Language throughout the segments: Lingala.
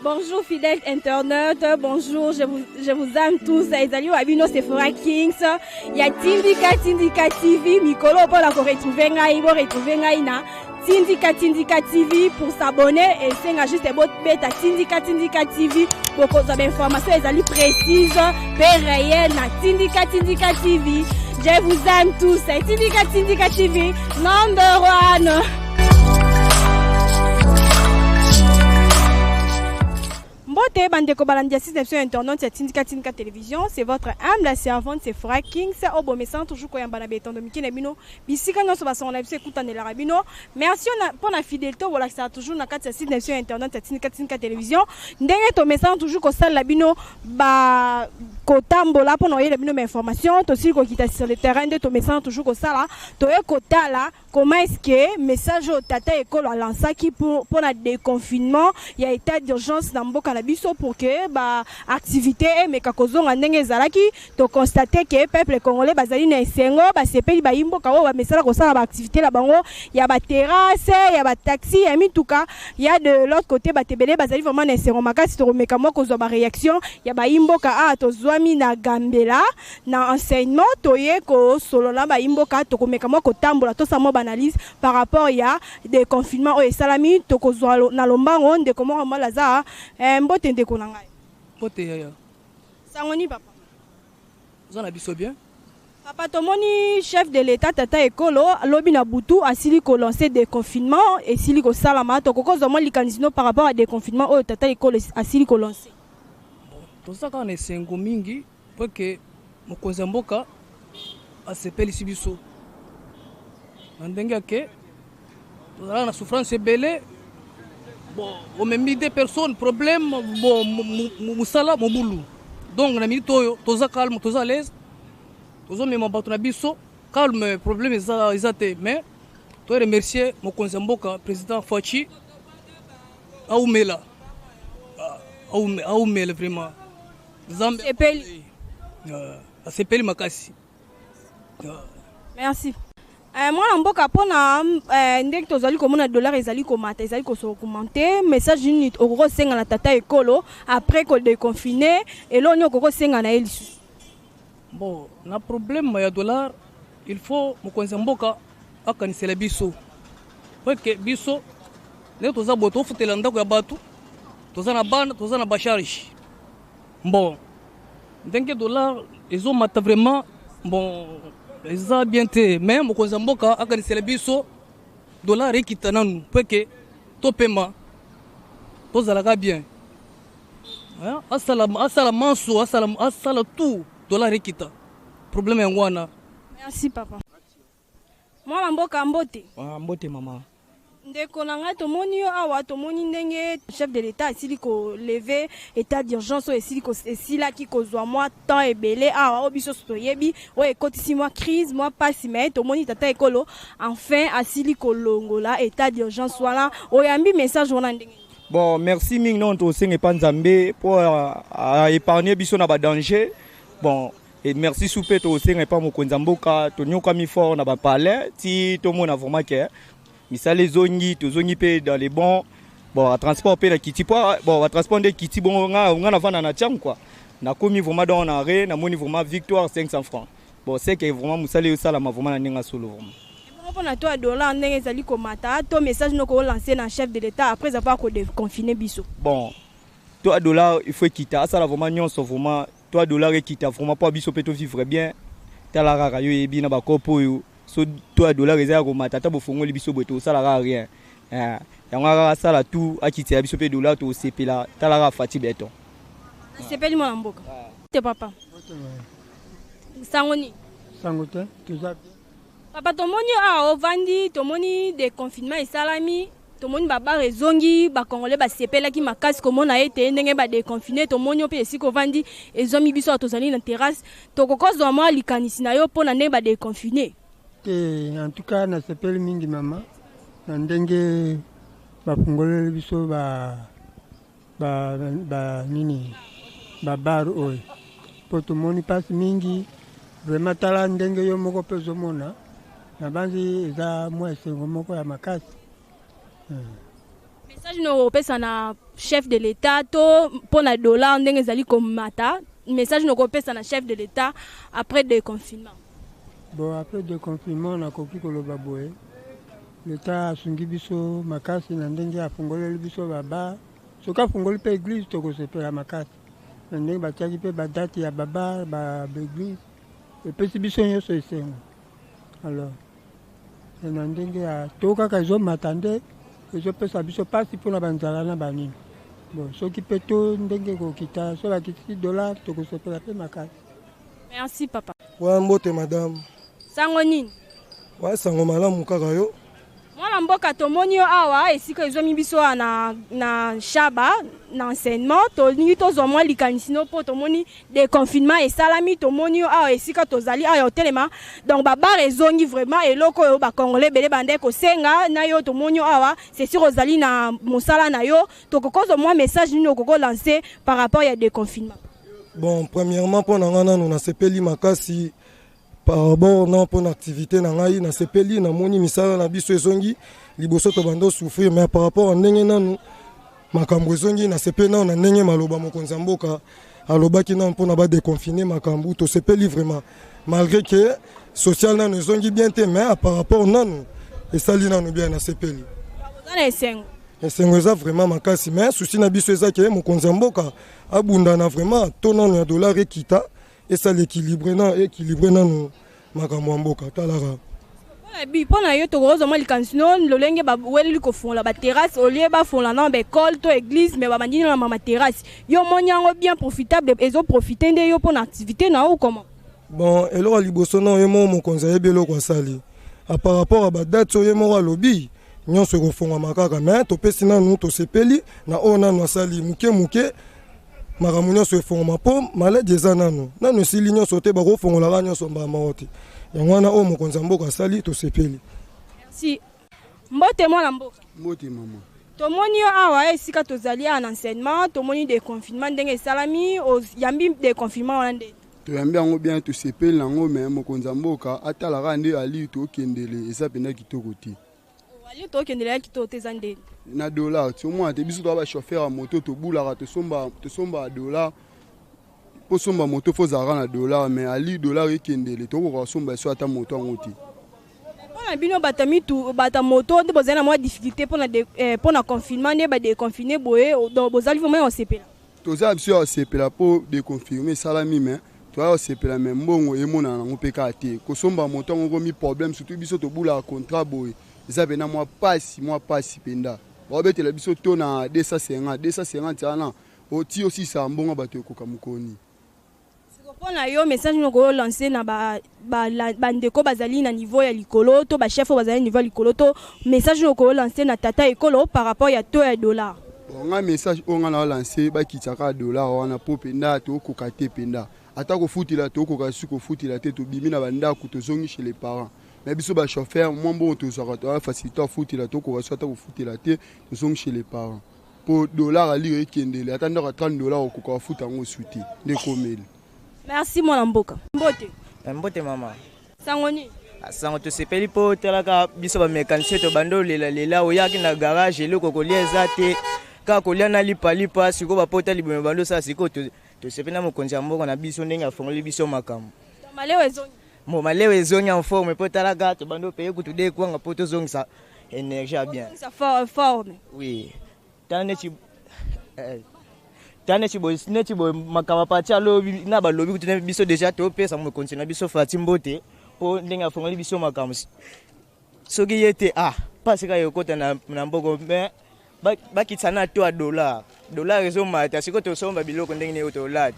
Bonjour fidèles internautes, bonjour, je vous aime tous. Ezali Wabino Sephora Kings. Il y a Tindika TV, Mikolo pour la retrouver ngai na Tindika TV pour s'abonner et c'est juste bot beta Tindika TV pour cause d'informations ezali précises, réelles na Tindika TV. Je vous aime tous. Tindika TV, number one. Mbote bandeko balandia 6 internautes c'est Tindika télévision, c'est votre humble servante c'est Sephora Kings au bon message toujours ko yamba na beton domiki na bino bisika nyoso ba son live écoute na la bino. Merci pour la fidélité voilà ça toujours na 4 6 internautes c'est Tindika télévision ndenge to message toujours ko sala bino ba kotambola pour noyer bino mes informations to si ko kita sur le terrain de to message toujours ko sala to e kotala comment est-ce que message au tata école a lancé qui pour la déconfinement il y a état d'urgence dans mboka na biso pour que ba activité mais kakozonga ndenge ezalaki to constater que peuple congolais bazali na esengo ba sepeli ba imboka o ba mesala ko sala ba activité la bango il y a ba terrasse il y a ba taxi et mituka il y a de l'autre côté ba tebele bazali vraiment na esengo makasi to meka mo kozwa ba réaction il y a ba imboka to zwami na gambela na enseignement to ye ko solo na ba imboka to meka mo ko tambola to sa mo analyse par rapport il y a des confinements au salami to kozwa na lombango de comment malaza mbote ndeko na ngai mbote yaya sangoni papa zona biso bien papa tomoni chef de l'état tata ekolo lobi na butu asili ko lancer des confinements et sili ko salama to kokozwa mo likanzino par rapport à des confinements au tata ekolo asili ko lancer to saka na sengo mingi pour que mokonzi mboka asepelisi biso ndenge ke tozala na souffrance ebele bon au même des personnes problème bon musala mobulu donc na minute oyo toza calme toza à l'aise tozo mema bato na biso calme problème eza te mais to remercier mokonzi mboka président Fachi aumela vraiment zambe sepeli makasi merci. Moi en mboka pona ndenge tozali komona dollar ezali komata ezali ko so commenter message unit okoko senga na tata ekolo après ko déconfiner et là on okoko senga na elisu bon na problème ya dollar il faut mokonzi mboka akanisela biso parce que biso ne toza boto futela ndako ya batu toza na bana toza na ba charge bon ndenge dollar ezo mata vraiment bon eza bien te mais mokonzi mboka akanisela biso dollar ekita nanu pour que topema tozalaka bien asala manso asala tout dollar ekita problème yango wana. Merci papa. Mwana mboka mbote mbote mama ndeko na ngai tomoni yo awa tomoni ndenge chef de l'état esili ko lever état d'urgence esilaki kozwa mwa temps ebele awa o biso toyebi o ekotisi mwa crise mwa pasi mais tomoni tata ekolo enfin asili kolongola état d'urgence wana oyambi message wana ndenge. Bon merci mingi non to senge pa nzambe pour épargner biso na ba danger bon et merci soupe to senge pa mokonzi mboka to nyoka mi fort na ba palais ti to mona vraiment que misale zongi to zongi pe dans les bons bon à transport pe na kiti bon à transport de kiti bon nga na vana na tiam quoi na komi vraiment dans na arrêt na moni vraiment victoire 500 francs bon c'est que vraiment musale yo sala ma vraiment na ninga solo vraiment bon na toi dollar ndenge ezali komata to message noko lancer na chef de l'état après avoir ko déconfiner biso bon toi dollar il faut quitter ça la vraiment nyonso vraiment toi dollar et quitter vraiment pas biso pe to vivre bien tala rara yo yebi na ba kopo yo so toi dollar ezali ko matata bo fongoli biso boto ça la rien yango ara sala tout akiti biso pe dollar to sepela tala ra fati beton sepeli mo mboka te papa sangoni sangote tuza papa tomoni ovandi tomoni des confinements esalami tomoni baba rezongi ba congolais ba sepela ki makasi komona ete ndenge ba déconfiné tomoni pe esiko vandi ezomi biso tozali na terrasse tokokozwa mwa likanisi na yo pona ndenge ba déconfiné. En tout cas na sepeli mingi mama na ndenge bafungoleli biso ba nini babar oyo po tomoni pasi mingi vraiment tala ndenge yo moko mpe ozomona na banzi eza mwa esengo moko ya makasi Message no pesa na chef de l'État to pour na dollar ndenge zali komata. Message no pesa na chef de l'État après le confinement. Bon, après le confinement, on a compris que le baboué. L'État a sungi biso makasi na ndenge afungoleli biso baba. Soka afungoli pe église toko sepela makasi. Ndenge batiaki pe badate ya baba ba église. Epesi biso nyonso esengo. Alors, na ndenge ya tokaka ezomata nde ezopesa biso pasi mpona banzala na banini. Bon, soki pe to ndenge kokita so bakitisi dollar tokosepela pe makasi. Merci papa. Ouais, mbote madame. Sango nini? Ouais, sango malamu kaka yo. Mwana mboka tomoni yo awa esika ezomi biso na shaba na enseignement tolingi tozwa mwa likanisi no po tomoni déconfinement esalami tomoni yo awa esika tozali awa hotelema donc babar ezongi vraiment eloko oyo bakongole bele bande kosenga na yo tomoni yo awa c'est sûr ozali na mosala na yo tokokozwa mwa message nini okoko lancer par rapport ya déconfinement. Bon, premièrement pour nangana nous na sepeli makasi par rapport non pour l'activité na ngai na sepeli na moni misala na biso ezongi liboso to bando souffrir mais par rapport à ndenge nanu makambo ezongi na sepeli na ndenge maloba mokonzi mboka alobaki na mpona ba déconfiner makambo to sepeli vraiment malgré que social nanu ezongi bien te mais par rapport nanu esali nanu bien na sepeli Ozana esengo esengo eza vraiment makasi mais souci na biso eza ke mokonzi mboka abunda na vraiment to nanu ya dollar ekita et ça l'équilibre non makambo mboka talaka Pona yo tokozo mwa likansinon lolenge ba weli ko fond la ba terrasse au lieu ba fond la non ba école to église mais ba bandini na mama terrasse yo monyango bien profitable ezo profiter nde yo pona activité na ou comment. Bon eloko liboso non yemo mokonza yebelo kwa sali a par rapport à ba date yo yemo lobi nyonso ko fonga makaka mais to pesi na nous to sepeli na ona no sali muke maramu nyonso efongoma po maladi eza nanu esili nyonso te bakofongolaka nyonso mbama te yango wana oyo mokonzi mboka asali tosepeli. Merci. Mbote mwana mboka. Mbote mama. Tomoni yo awa esika tozali en enseignement tomoni des confinements ndenge esalami yambi des confinements wana nde toyambi yango bien tosepeli nango mais mokonzi mboka atalaka nde ali tokendele eza pena kitoko te. Ali tokendele kitoko te eza nde na dollar tu moi te biso to ba chauffeur à moto to boulaka to somba dollar po somba moto fo zara na dollar mais ali dollar ekendele to ko somba so ata moto ngoti pona bino batami tu bata moto de bozana moi difficulté pona confinement ne ba déconfiner boye donc bozali vraiment on sepela to za biso sepela po déconfirmer salami mais to sepela mais mbongo emona na ngopeka te ko somba moto ngoko mi problème surtout biso to boulaka contrat boye eza bena moi passe penda babetela biso to na 250 ana oti aussi sa mbongo bato ekoka mukoni sikopona yo message noko lancer na bandeko bazali na niveau ya likolo to ba chef bazali niveau likolo to message noko lancer na tata ekolo par rapport ya to ya dollar bonga message onga na lancer ba kitaka dollar wana po penda to koka te penda ata ko futila to koka suko futila te to bimi na banda ku to zongi chez les parents mais biso ba chauffeur moi bon to sera faciliter futila to ko soit ko futila te to zongi chez les parents pour dollar ali ekendele atanda ka $30 ko ko futa ngo suti de komeli. Merci mon mboka mbote mbote mama sangoni sango to sepeli po telaka biso ba mécanicien to bando lela oyaki na garage eloko kolia ezate ka kolia na lipa siko ba pota libome bando sa siko to sepena mokonzi mboka na biso ndenge afongoli biso makambo malewe ezongi malewe ezongi en forme po telaka to bando paye kutu de kwanga poto zongi sa énergie bien ça forme oui tane chibo makama patia lobi na ba lobi kutu biso déjà to pesa mo continue biso fati mbote po ndenge afongoli biso makambo soki yete parce que yokota na mboko mais bakitsana to $1 ezo mata siko to somba biloko ndenge ne to lata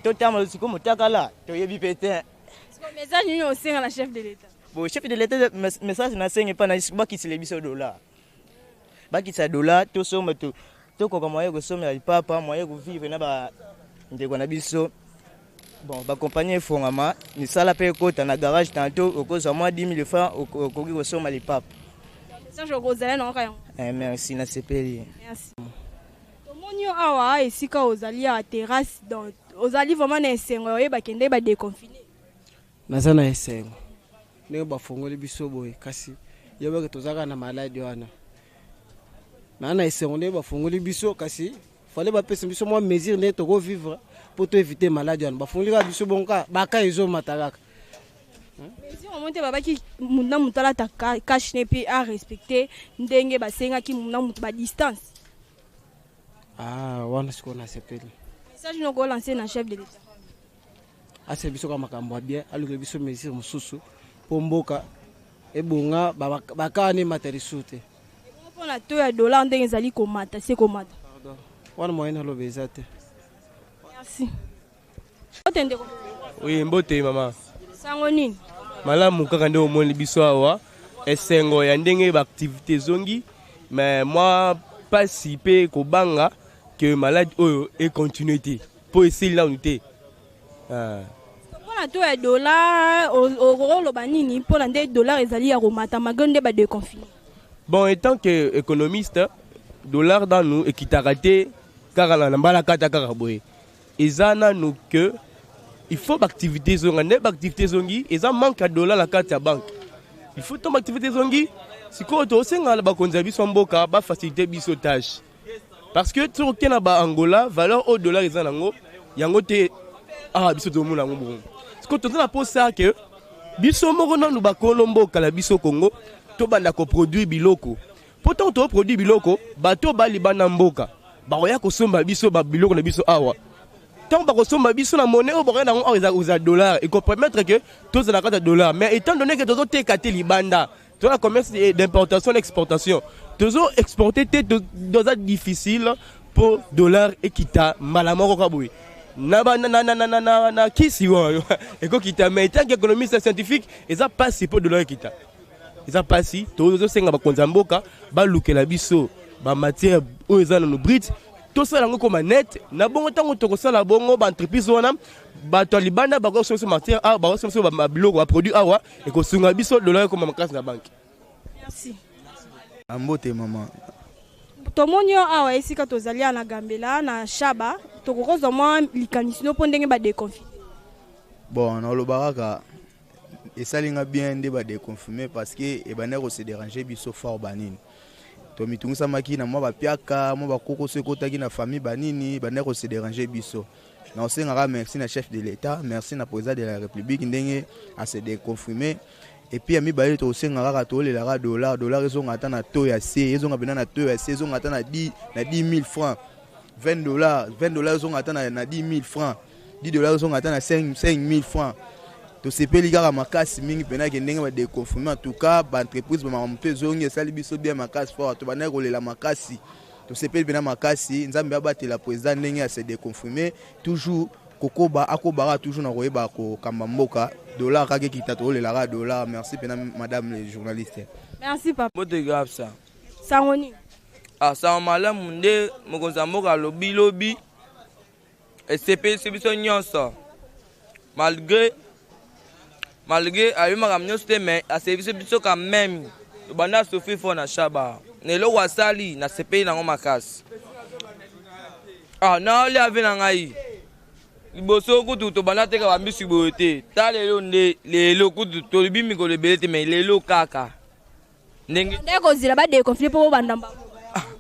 to tama siko motakala to yebi pete siko message ni osenga na chef de l'état bon chef de l'état message na senga pa na bakitsile biso $, bakitsa $, to somba to ko moyen ko somela lipapa moyen ko vivre na ba ndeko na biso bon ba compagnie fongama ni sala pe kota na garage tantôt okoza moi 10 000 francs okoki ko somela lipapa ça je rozala na ka merci na sepeli merci tomonio awa esika ozali à terrasse donc ozali vraiment na esengo yo ba kende ba déconfiner naza na esengo ndenge bafongoli biso boye kasi yebaka tozaka na maladi wana Mais on a essayé on est bafungoli biso kasi fallait ba pesa biso moi mesure ne to go vivre pour te éviter maladie on bafungoli ka biso bonka baka izo matalaka. Mais si on monte baba ki muna mutala ta cache ne puis à respecter ndenge ba senga ki muna mutu ba distance. Ah wana siko na sepeli. Message no go lancer na chef de l'État. Ase biso ka makambo bien aluke biso mesure mususu pour mboka ebonga baka ne materisute. Pour la to ya dollar ndenge ezali komata c'est komata. Pardon. Wana moyena lo bezate. Merci. Oui, mbote maman. Sango nini? Malamu kaka nde omoni biso awa esengo ya ndenge ba activité zongi mais moi pas si pe kobanga que malade oyo et continuité pour essayer là unité. Pour la to ya dollar au lo banini pour la dollar ezali ya komata magende ba déconfiné. Bon, étant que économiste, dollar dans nous et qui t'a raté car la mbala kata karaboé. Ezana nous que il faut activité zongi, activité zongi, et ça manque à dollar la carte à banque. Il faut ton activité zongi. Si quoi tu sais nga ba konzabi son boka ba faciliter bisotage. Parce que tu okena ba Angola valeur au dollar ezanango yango te biso to mona ngo. Si quoi tu na pose ça que biso moko na nous ba kolombo kala biso Congo to banda ko produit biloko. Pourtant to produit biloko bato ba libana mboka. Ba oya ko somba biso ba biloko na biso awa. Tant que nous avons la monnaie, nous avons dollars. Il faut permettre que tous les dollars. Mais étant donné que nous avons des libanda, tout le commerce d'importation et d'exportation, nous avons exporté des difficiles pour dollars et qui t'a malamment kaboué. Qui si et qui t'a mais étant qu'économiste scientifique, ils ont passé pour dollars qui t'a. Ils ont passé, tous les gens qui ont konzamboka, ba luke la biso, ba matière où ils ont nos brides. Tout ça là comme net na bongo tango to kosala bongo ba entreprise wana ba to libanda ba ko so matière ba so ba biloko ba produit awa et ko sunga biso dollar comme makasi na banque. Merci. Ambote maman. Tomonyo awa esika tozali na Gambela na Shaba to kokoza mwa likanisino po ndenge ba déconfiné. Bon na lobaka esalinga bien nde ba déconfiné parce que e bana ko se déranger biso fort banini. Tomitungisa makina mwa bapiaka mwa bakoko sekotaki na famille banini bana ko se déranger biso. Na osenga merci na chef de l'État, merci na président de la République ndenge a se déconfiné et puis ami baye to osenga kaka to le la dollar ezonga ata na to ya C ezonga bena na to ya C ezonga ata na 10,000 francs. $20 ezonga ata na 10,000 francs. $10 ezonga ata na 5,000 francs. To sepeli kaka makasi mingi pena ke ndenge ba déconfinement en tout cas ba entreprise ba mampe zongi esali biso bien makasi fort to bana ko lela makasi to sepeli pena makasi nzambe abate la président ndenge a se déconfiné toujours kokoba akobara toujours na koyeba ko kamba mboka dollar kake kita to lela dollar. Merci pena madame les journalistes. Merci papa. Bote grave ça. Sangoni. Ça malamu nde mokonza mboka lobi et sepeli biso nyonso malgré ayuma kamnyo c'était mais à service biso quand même banda souffrir fort na Shaba nelo wasali na CPI na ngomakasi na oli ave na ngai liboso kutu to banda teka ba mbisu bote ta lelo kutu to libimi ko lebelete mais lelo kaka ndenge ndeko zila ba déconfiné po banda mba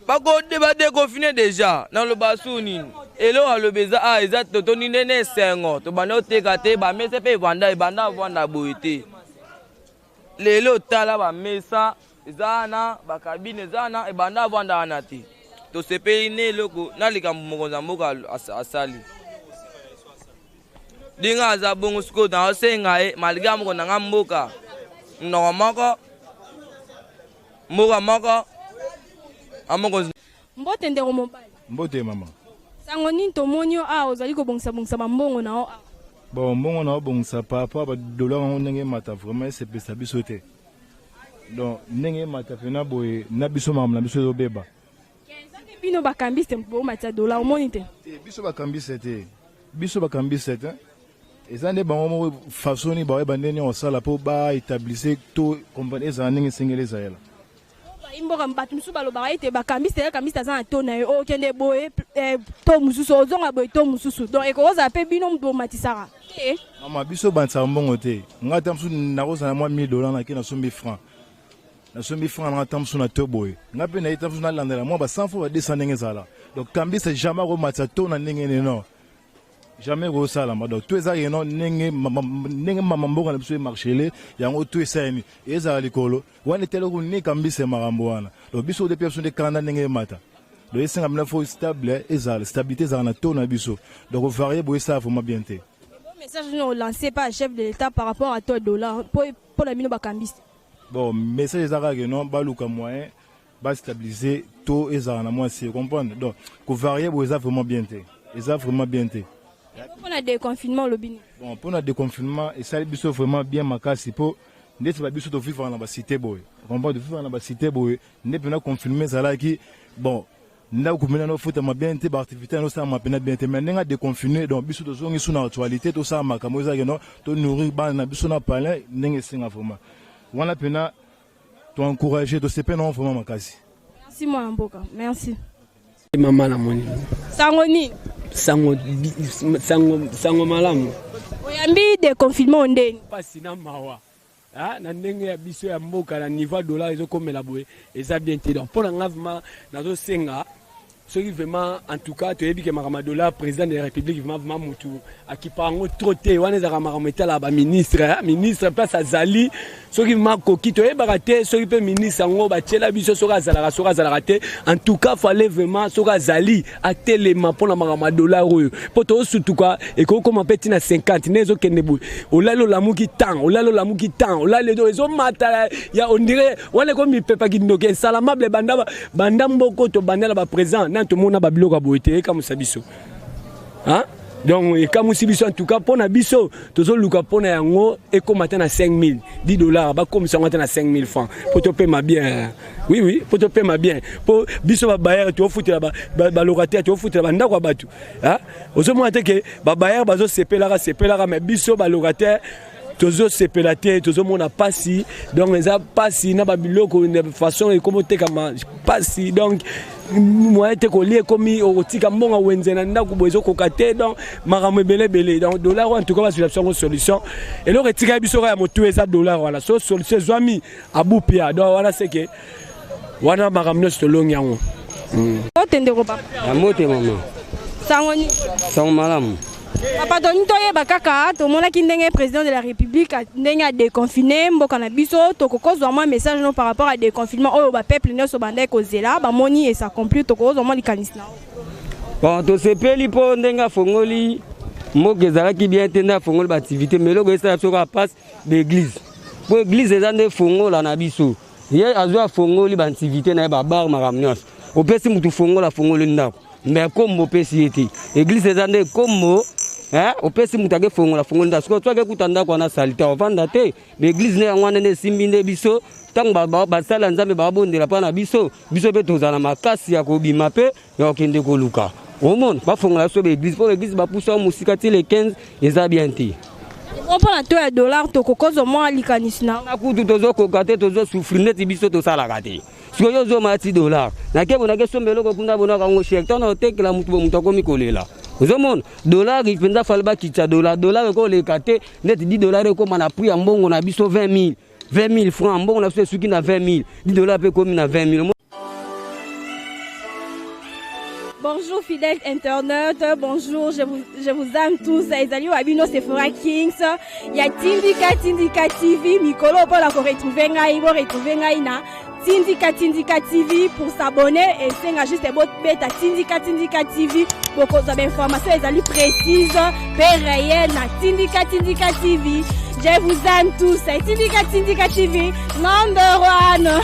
bako ba déconfiné déjà na lo basuni elo alobeza eza toto nene sengo to bana oteka te ba mesa pe banda vanda boite lelo tala ba mesa zana ba kabine zana e banda vanda anati to sepe ne loko na likambo mokonza mboka asali dinga za bongo sko na osenga malga moko na ngamboka moko amoko mbote ndeko mobali mbote mama. Sango nini tomonyo ozali ko bongisa mbongo na o. Bon mbongo na bongisa papa ba dollar ndenge mata vraiment c'est pesa biso te. Donc ndenge mata fena boye na biso mam na biso obeba. Bino bakambiste mpo mata dollar omoni te. Biso bakambiste te. Biso bakambiste te. Ezande bango façon ni ba bandeni osala po ba établir to compagnie ezandenge singeleza yela. Imboka mbatu musu baloba ete bakambiste kambiste za to na yo kende boye to mususu ozonga boye to mususu donc ekoza pe bino mbo matisaka mama biso bansa mbongo te ngata musu na koza na $1,000 na kina sombi francs na sombi franga na tam suna to boy ngape na itam suna landela moi ba 100 fois ba 200 ndenge zala donc Kambisa jamais rematsa to na ndenge non jamais rosala ma donc tout ça yeno ndenge mamamboka na biso marchele yango tout ça ni eza likolo wana telo ko ni Kambisa marambo wana donc biso depuis biso de kanda ndenge mata donc esenga mna fo stable eza stabilité za na to na biso donc varier boy ça vraiment bien té message nous lancé par le chef de l'État par rapport à toi dollar pour la mino ba Kambisa. Bon message ezaka que non baluka moyen ba stabiliser taux ezaka na moi c'est comprendre donc ko varier boy ça vraiment bien té eza vraiment bien té. Pour le déconfinement, bon, pour le déconfinement, et ça, c'est vraiment bien makasi pour n'être pas biso de vivre dans la cité boy. On va de vivre dans la cité boy. N'est pas confirmer ça là qui bon, n'a pas commis nos fautes à ma bien été activité nous ça m'a peine bien été mais n'a déconfiné donc biso de zone sur l'actualité tout ça ma kamoza que non, to nourrir ba na biso na parler n'engue singa vraiment. Wana pena to encourager de ces peine vraiment makasi. Merci moi Mboka, merci. Maman la moni. Sangoni. Sango malamu. Oyambi de confinement ndeni. Pasi na mawa. Ah na ndenge ya biso ya mboka na niveau dollar ezokomela boye eza bien te donc pour la ngavement nazo senga ce qui vraiment en tout cas tu as dit que Makama Dollar président de la République vraiment mutu akipango troté wana za Makama la ba ministre place azali ce qui m'a coquille tu es baraté ce qui peut ministre ngo ba tchela biso soka zala raté en tout cas fallait vraiment soka zali à téléma pour la Makama Dollar pour to surtout quoi et ko comme petit na 50 nezo kenebu olalo lamuki tang olalo do ezo mata ya on dirait wana comme il peut pas kindoke salamable banda mboko to bandela ba président tout le monde a babilo ka boité comme ça biso hein donc comme si biso en tout cas pour na biso tozo luka pour na yango et comme matin à 5000 $10 ba comme ça matin à 5000 francs pour te payer ma bien oui pour te payer ma bien pour biso ba bayer tu foutre là ba locataire tu foutre là ndako batu hein ozo monter que ba bayer bazo sepela mais biso ba locataire tozo sepelate tozo mona pasi donc les a pasi na babiloko de façon et comment te kama pasi donc moi te collier comme au tika mbonga wenzena ndako bozo kokate donc makamwe belebele donc dollar en tout cas c'est la solution et le retika biso ya motu eza dollar voilà so solution zami abupia donc voilà c'est que wana makamno stolong yango otende ko papa amote mama sangoni sang malam. Papa Tonitoye Bakaka, tout le monde qui est président de la République a déconfiné, mboka na biso, toko zwa message par rapport à déconfinement au peuple ne so bande ko zela, ba moni et ça complet toko zwa likanisna. Bon, to sepeli po ndenga fongoli mboka zala ki bien tenda fongoli ba activité mais loko esa soka passe d'église. Pour église ezande fongola na biso. Ye azwa fongoli ba activité na ba bar maramnyos. Opesi mutu fongola fongoli ndako. Mais comme opesi ete. Église ezande comme opesi mutage fongola fongola ndako. Toi ke kutanda kwa na salita ovanda te. L'église ne ngwana ne simbinde biso. Tant ba sala nzambe ba bondela pa na biso pe tozana makasi ya kobima pe ya okende koluka. Au monde ba fongola so be église pour l'église ba poussa musika ti le 15 eza bien te. On prend la tour dollar to kokozo mo alikanisna. Na kutu tozo kokate tozo souffrir net biso to sala kate. Siko yo zo mati dollar. Na ke bona ke sombelo ko kunda bona ka ngo shekta na tek la mutu mutu ko mikolela. Ozomon dollar ipenda falba kicha dollar ko le kate net $10 ko mana prix mbongo na biso 20 000 francs mbongo na biso suki na 20 000 $10 pe komi na 20 000. Bonjour fidèles internautes, bonjour, je vous aime tous. Ezali Wabino Sephora Kings. Il y a Tindika TV, Mikolo pour la retrouver ngai na Tindika TV pour s'abonner et c'est juste bot beta Tindika TV pour que vous avez information ezali précise, peu réelle na Tindika TV. Je vous aime tous. Tindika TV number 1.